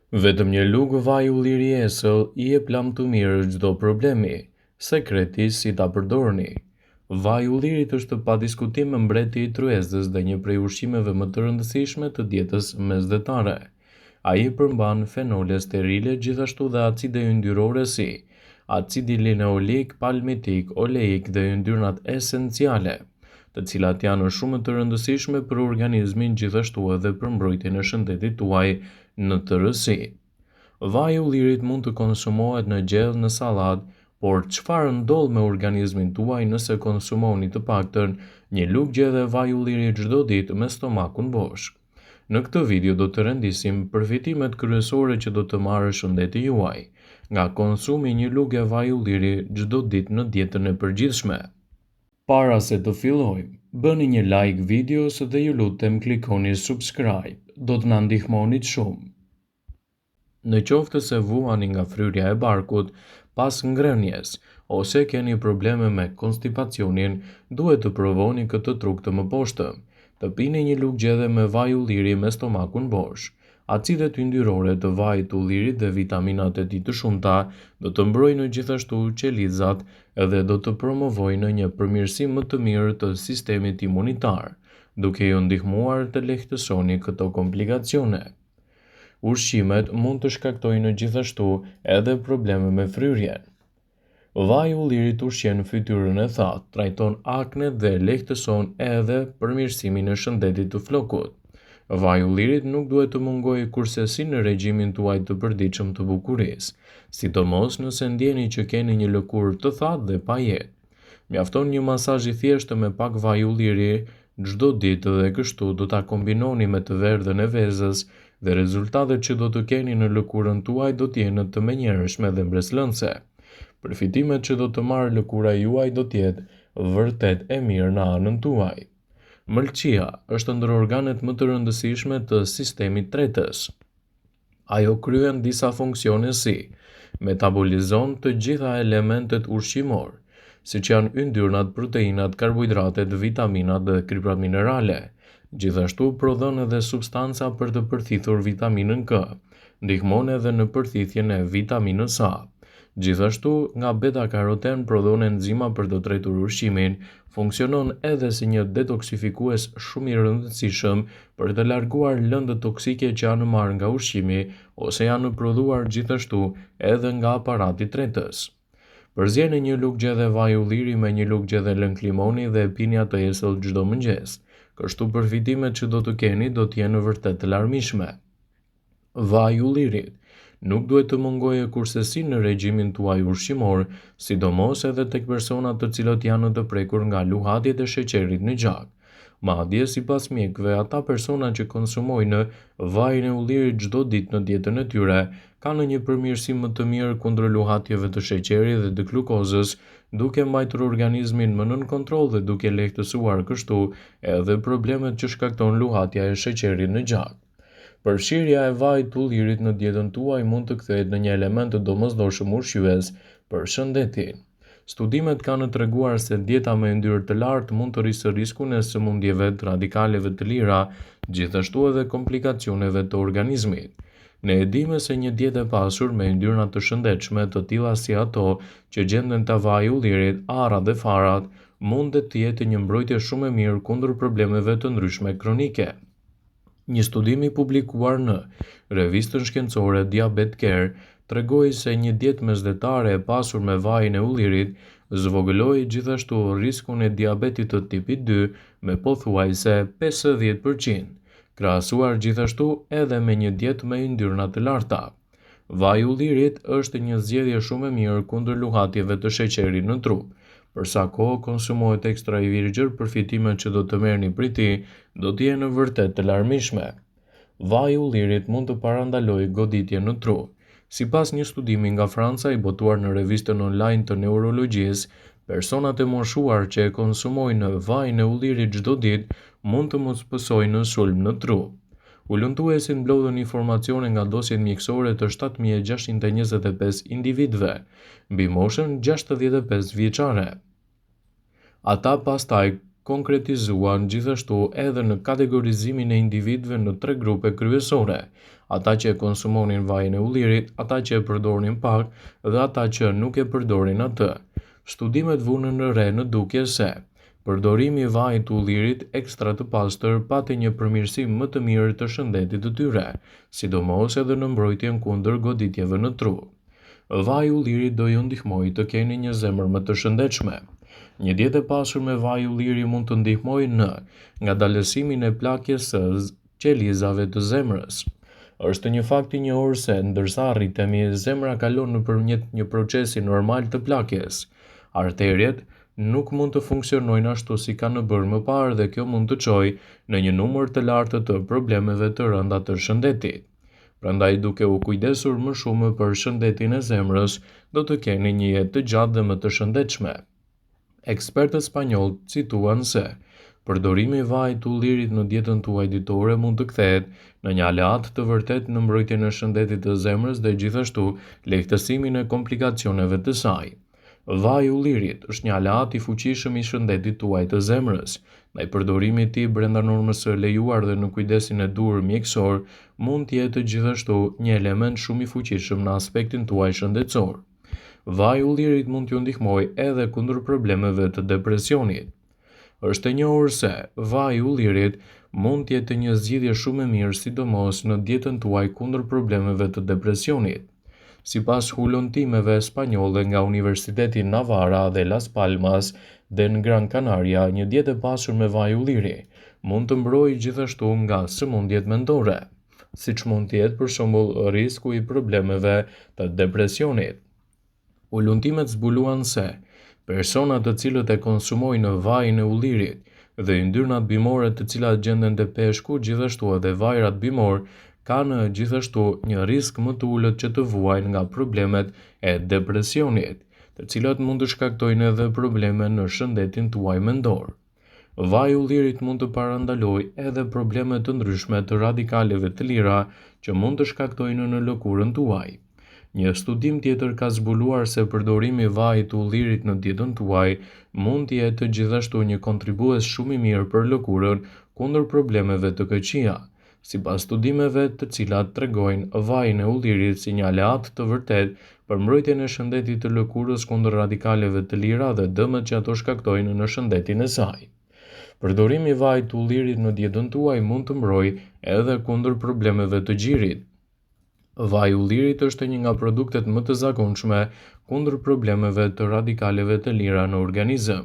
Vetëm një lugë vaj ulliri esëll I jep lam të mirë çdo problemi. Sekreti si ta përdorni. Vaj ullirit është pa diskutim mbreti I tryezës dhe një prej ushqimeve më të rëndësishme të dietës mesdhetare. Ai përmban fenole sterile gjithashtu dhe acide yndyrore si acidi linolik, palmitik, oleik dhe yndyrnat esenciale, të cilat janë shumë të rëndësishme për organizmin gjithashtu edhe për mbrojtjen e shëndetit tuaj në tërësi. Vaji I ullirit mund të konsumohet në gjellë në sallat, por çfarë ndodh me organizmin tuaj nëse konsumoni të paktën një lugë gjedhe vaj ulliri çdo ditë me stomakun bosh? Në këtë video do të rendisim përfitimet kryesore që do të marrë shëndeti juaj nga konsumi një lugë vaj ulliri çdo ditë në dietën e përgjithshme. Para se të fillojmë, bëni një like videos dhe ju lutem klikoni subscribe, do të na ndihmonit shumë. Në qoftë se vuani nga fryrja e barkut pas ngrënies ose keni probleme me konstipacionin, duhet të provoni këtë truk të mëposhtëm. Të pini një lugë gjedhe me vaj ulliri me stomakun bosh. Acidet yndyrore të vajit të ullirit dhe vitaminat e tij të shumta do të mbrojnë gjithashtu qelizat edhe do të promovojnë një përmirësim më të mirë të sistemit imunitar, duke ju ndihmuar të lehtësoni këto komplikacione. Ushqimet mund të shkaktojnë gjithashtu edhe probleme me fryrjen. Vaji I ullirit ushqen fytyrën e thatë, trajton aknet dhe lehtëson edhe përmirësimin e shëndetit të flokut. Vaji I ullirit nuk duhet të mungojë kurrësi në regjimin tuaj të përditshëm të bukurisë, sidomos nëse ndjeni që keni një lëkurë të thatë dhe pa jetë. Mjafton një masazh I thjeshtë me pak vaj ulliri çdo ditë dhe kështu do ta kombinoni me të verdhën e vezës dhe rezultatet që do të keni në lëkurën tuaj do të jenë të menjëhershme dhe mbreslënse. Përfitimet që do të marrë lëkura juaj do të jetë vërtet e mirë në anën tuaj. Mëlçia është ndër organet më të rëndësishme të sistemit tretës. Ajo kryen disa funksione si metabolizon të gjitha elementet ushqimor, siç janë yndyrnat, proteinat, karbohidratet, vitaminat dhe kriprat minerale. Gjithashtu prodhon edhe substanca për të përthithur vitaminën K, ndihmon edhe në përthithjen e vitaminës A. Gjithashtu, nga beta-karoten prodhon enzima për të tretur ushqimin, funksionon edhe si një detoksifikues shumë I rëndësishëm për të larguar lëndët toksike që janë marrë nga ushqimi ose janë prodhuar gjithashtu edhe nga aparati tretës. Përzjeni një lugë gjedhe vaj ulliri me një lugë gjedhe lëng limoni dhe pini atë esëll çdo mëngjes. Kështu përfitimet që do të keni do të jenë vërtet të larmishme. Vaji I ullirit nuk duhet të mungojë kurrësi në regjimin tuaj ushqimor, sidomos edhe tek personat të cilët janë të prekur nga luhatjet e sheqerit në gjak. Madje sipas mjekëve, ata persona që konsumojnë vajin e ullirit çdo ditë në dietën e tyre kanë një përmirësim më të mirë kundër luhatjeve të sheqerit dhe të glukozës, duke mbajtur organizmin më nën kontroll dhe duke lehtësuar kështu edhe problemet që shkakton luhatja e sheqerit në gjak. Përfshirja e vajit të ullirit në dietën tuaj mund të kthehet në një element të domosdoshëm ushqyes për shëndetin. Studimet kanë treguar se dieta me yndyrë të lartë mund të rrisë riskun e sëmundjeve të radikaleve të lira, gjithashtu edhe komplikacioneve të organizmit. Ne e dimë se një dietë e pasur me yndyrna të shëndetshme të tilla si ato që gjenden te vaji I ullirit, arrat dhe farat, mund të jetë një mbrojtje shumë e mirë kundër problemeve të ndryshme kronike. Një studim I publikuar në revistën shkencore Diabetes Care tregoi se një dietë mesdhetare e pasur me vajin e ullirit zvogëloi gjithashtu riskun e diabetit të tipit 2 me pothuajse 50%, krahasuar gjithashtu edhe me një dietë me yndyrna të larta. Vaji I ullirit është një zgjedhje shumë e mirë kundër luhatjeve të sheqerit në trup. Për sa kohë konsumohet ekstra I virgjër, përfitimet që do të merrni prej tij do të jenë vërtet të larmishme. Vaji I ullirit mund të parandalojë goditje në tru. Sipas një studimi nga Franca I botuar në revistën online të neurologjisë, personat e moshuar që e konsumojnë vajin e ullirit çdo ditë mund të mos pësojnë sulm në tru. Ulëntuesit mblodhën informacione nga dosjet mjekësore të 7625 individëve, mbi moshën 65 vjeçare. Ata pastaj konkretizuan gjithashtu edhe në kategorizimin e individëve në 3 grupe kryesore: ata që e konsumonin vajin e ullirit, ata që e përdornin pak dhe ata që nuk e përdorin atë. Studimet vunën në re në dukje se përdorimi i vajit të ullirit ekstra të pastër pati një përmirësim më të mirë të shëndetit të tyre, sidomos edhe në mbrojtjen kundër goditjeve në tru. Vaji i ullirit do ju ndihmojë të keni një zemër më të shëndetshme. Një dietë e pasur me vaj ulliri mund të ndihmojë në ngadalësimin e plakjes së qelizave të zemrës. Është një fakt i njohur se ndërsa rritemi, zemra kalon nëpërmjet një procesi normal të plakjes. Arteriet nuk mund të funksionojnë ashtu si kanë bërë më parë dhe kjo mund të çojë në një numër të lartë të problemeve të rënda të shëndetit. Prandaj duke u kujdesur më shumë për shëndetin e zemrës, do të keni një jetë të gjatë dhe më të shëndetshme. Ekspertët spanjoll cituan se përdorimi i vajit të ullirit në dietën tuaj ditore mund të kthehet në një aleat të vërtet në mbrojtjen e shëndetit të zemrës dhe gjithashtu lehtësimin e komplikacioneve të saj. Vaji i ullirit është një aleat i fuqishëm i shëndetit tuaj të zemrës. Ndaj përdorimi i tij brenda normës së lejuar dhe në kujdesin e duhur mjekësor, mund të jetë gjithashtu një element shumë i fuqishëm në aspektin tuaj shëndetësor. Vaji i ullirit mund t'ju ndihmojë edhe kundër problemeve të depresionit. Është e njohur se vaji i ullirit mund të jetë një zgjidhje shumë e mirë sidomos në dietën tuaj kundër problemeve të depresionit. Sipas hulumtimeve spanjolle nga Universiteti Navarra dhe Las Palmas dhe në Gran Canaria, një dietë e pasur me vaj ulliri mund të mbrojë gjithashtu nga sëmundjet mendore, siç mund të jetë për shembull risku i problemeve të depresionit. Hulumtimet zbuluan se personat të cilët e konsumojnë vajin e ullirit dhe yndyrnat bimore të cilat gjenden te peshku, gjithashtu edhe vajrat bimor, kanë gjithashtu një risk më të ulët që të vuajnë nga problemet e depresionit, të cilat mund të shkaktojnë edhe probleme në shëndetin tuaj mendor. Vaji i ullirit mund të parandalojë edhe probleme të ndryshme të radikaleve të lira që mund të shkaktojnë në lëkurën tuaj. Një studim tjetër ka zbuluar se përdorimi i vajit të ullirit në dietën tuaj mund të jetë gjithashtu një kontribues shumë i mirë për lëkurën kundër problemeve të këqija. Sipas studimeve të cilat tregojnë vajin e ullirit si një aleat të vërtet për mbrojtjen e shëndetit të lëkurës kundër radikaleve të lira dhe dëmet që ato shkaktojnë në shëndetin e saj. Përdorimi i vajit të ullirit në dietën tuaj mund të mbrojë edhe kundër problemeve të gjirit. Vaji i ullirit është një nga produktet më të zakonshme kundër problemeve të radikaleve të lira në organizëm.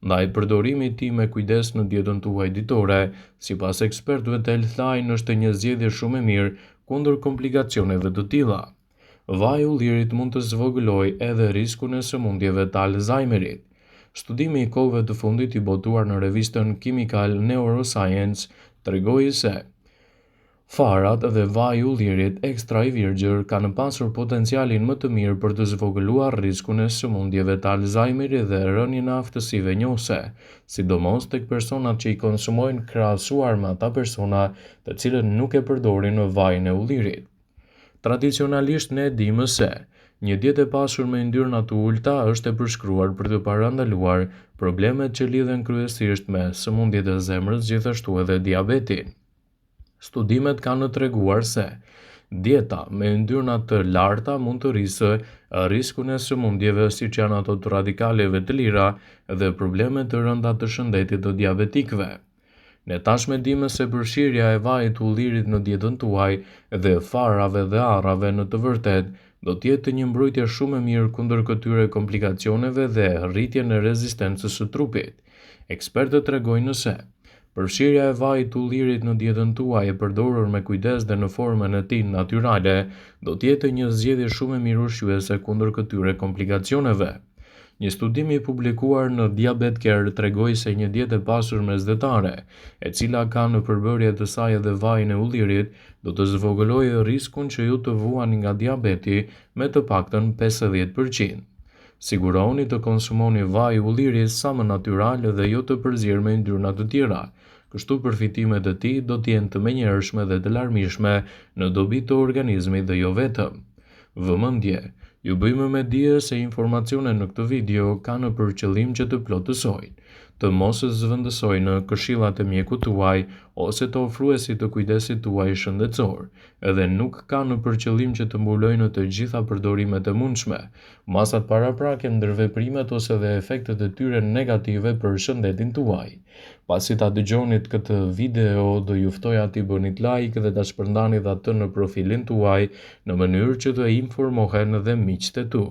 Ndaj përdorimi i tij me kujdes në dietën tuaj ditore, sipas ekspertëve të Health Line, është një zgjedhje shumë e mirë kundër komplikacioneve të tilla. Vaji i ullirit mund të zvogëlojë edhe riskun e sëmundjeve të Alzheimerit. Studimi i kohëve të fundit i botuar në revistën Chemical Neuroscience tregoi se farat dhe vaji i ullirit ekstra i virgjër kanë pasur potencialin më të mirë për të zvogëluar riskun e sëmundjeve të Alzheimerit dhe rënien e aftësive njohëse, sidomos tek personat që i konsumojnë krahasuar me ata persona të cilët nuk e përdorin vajin e ullirit. Tradicionalisht ne dimë se një dietë e pasur me yndyrna të ulta është e përshkruar për të parandaluar problemet që lidhen kryesisht me sëmundjet e zemrës, gjithashtu edhe diabetin. Studimet kanë treguar se dieta me yndyrna të larta mund të rrisë riskun e sëmundjeve siç janë ato të radikaleve të lira dhe probleme të rënda të shëndetit të diabetikëve. Ne tashmë dimë se përfshirja e vajit të ullirit në dietën tuaj dhe farave dhe arrave në të vërtetë do të jetë një mbrojtje shumë e mirë kundër këtyre komplikacioneve dhe rritjen e rezistencës së trupit. Ekspertët tregojnë se përfshirja e vajit të ullirit në dietën tuaj e përdorur me kujdes dhe në formën e tij natyrale do të jetë një zgjedhje shumë e mirë ushqyese kundër këtyre komplikacioneve. Një studim i publikuar në Diabetes Care tregoi se një dietë e pasur mesdhetare, e cila ka në përbërje të saj edhe vajin e ullirit, do të zvogëlojë riskun që ju të vuani nga diabeti me të paktën 50%. Sigurohuni të konsumoni vaj ulliri sa më natyral dhe jo të përzierë me yndyrna të tjera. Kështu përfitimet e tij do të jenë të menjëhershme dhe të larmishme në dobi të organizmit dhe jo vetëm. Vëmendje, Ju bëjmë me dije se informacionet në këtë video kanë për qëllim që të plotësojnë, të mos zëvendësojnë këshillat e mjekut tuaj ose të ofruesit të kujdesit tuaj shëndetësor, edhe nuk kanë për qëllim që të mbulojnë të gjitha përdorimet e mundshme, masat paraprake, ndërveprimet ose dhe efektet e tyre negative për shëndetin tuaj. Pasi ta dëgjonit këtë video, do ju ftoja t'i bënit like dhe ta shpërndanit atë në profilin tuaj në mënyrë që të informohen dhe miqtë e tu.